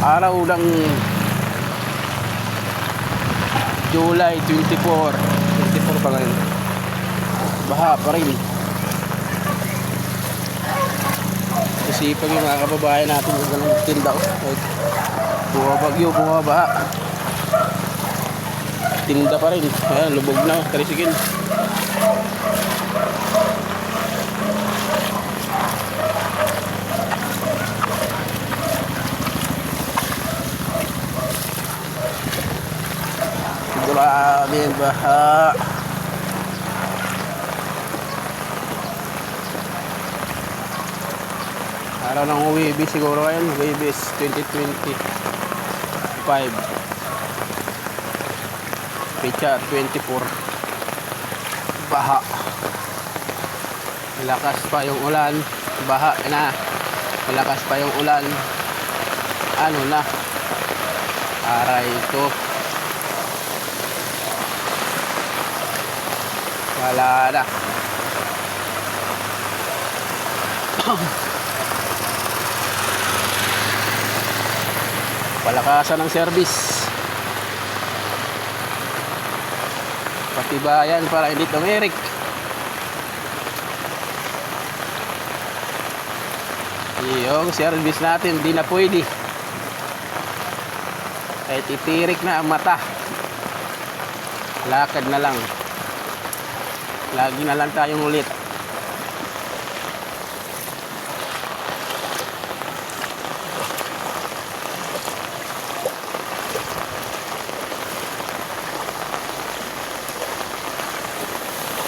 Araw ng July 24 pa ngayon. Baha pa rin. Isipag yung mga kababayan natin yung ganang tinda ko. Buha bagyo, buha baha. Tinda pa rin. Ayan, lubog na. Tricycle. Grabe ang baha. Araw ng Huwebes siguro ngayon. Huwebes 2025. Pecha 24. Baha. Malakas pa yung ulan. Baha na. Malakas pa yung ulan. Ano na? Aray ito. Wala na. Palakasan ng service. Patibayan para hindi tumirik. Yung service natin di na pwede. Kahit itirik na ang mata. Lakad na lang. Lagi na lang tayong ulit.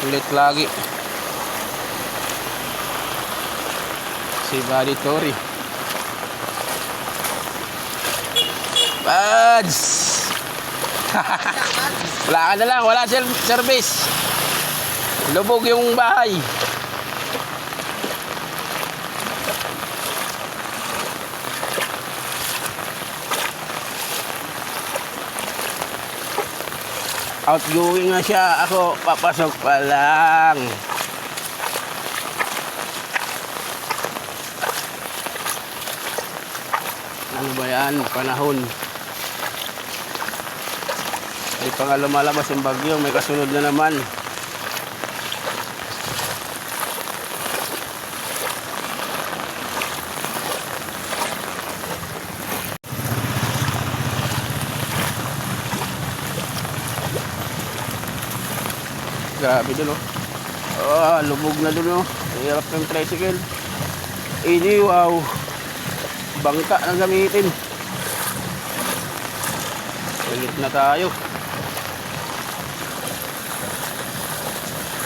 Ulit lagi. Si Buddy Tori. Buds! Wala ka na lang. Wala service. Lubog yung bahay. Outgoing na siya. Ako, papasok pa lang. Ano ba yan? Panahon. Hindi pa nga lumalabas yung bagyo. May kasunod na naman. Grabe dun oh. Lubog na dun oh. Hirap ng tricycle. Ini wow. Bangka na gamitin. Ulit na tayo.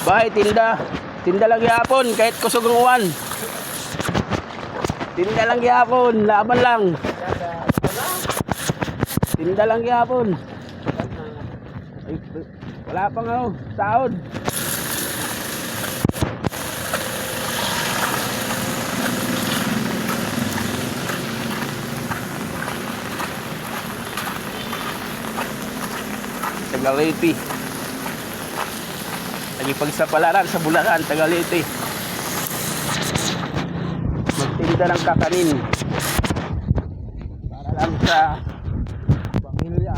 Bye, tinda. Tinda lang yapon kahit kusog ang uwan. Tinda lang yapon, laban lang. Tinda lang yapon. Ay, wala pang sahod. Tagaliti. Nagipagsapalaran sa Bulacan, Tagaliti. Magtinda ng kakanin. Para lang sa pamilya.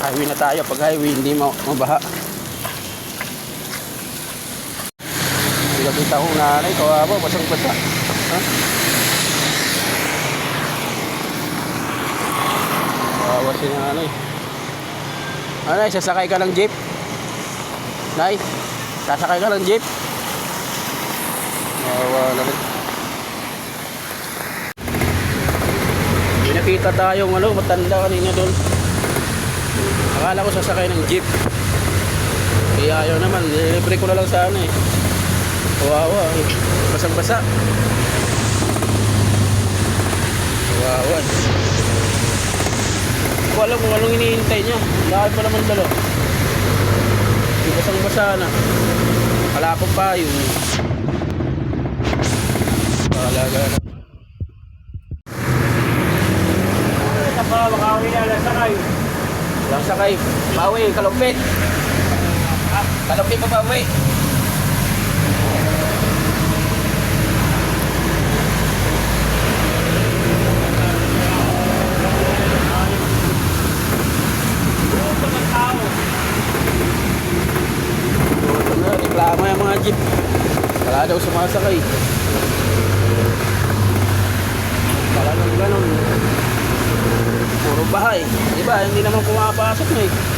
Highway na tayo. Pag highway hindi mabaha. Kita ko nanay, kawawa, basang-basa. Ha? Kawawa si nanay. Nanay, sasakay ka ng jeep? Nay, sasakay ka ng jeep? Kawawa na rin. Nakita tayong matanda kanina doon. Akala ko sasakay ng jeep. Kaya ayaw naman, libre ko na lang sana eh. Kawawa eh. Basang-basa. Kawawa. Hindi ko alam kung anong hinihintay niya. Lakad pa naman dalo. Basang-basa na. Kalapag pa yung palaga na. Makawi na lang sakay. Lang sakay. Maui, kalupit. Kalupit pa pauwi. jeep. Wala daw sumasakay. Talagang ganun. Puro bahay. Diba, hindi naman pumapasok na eh.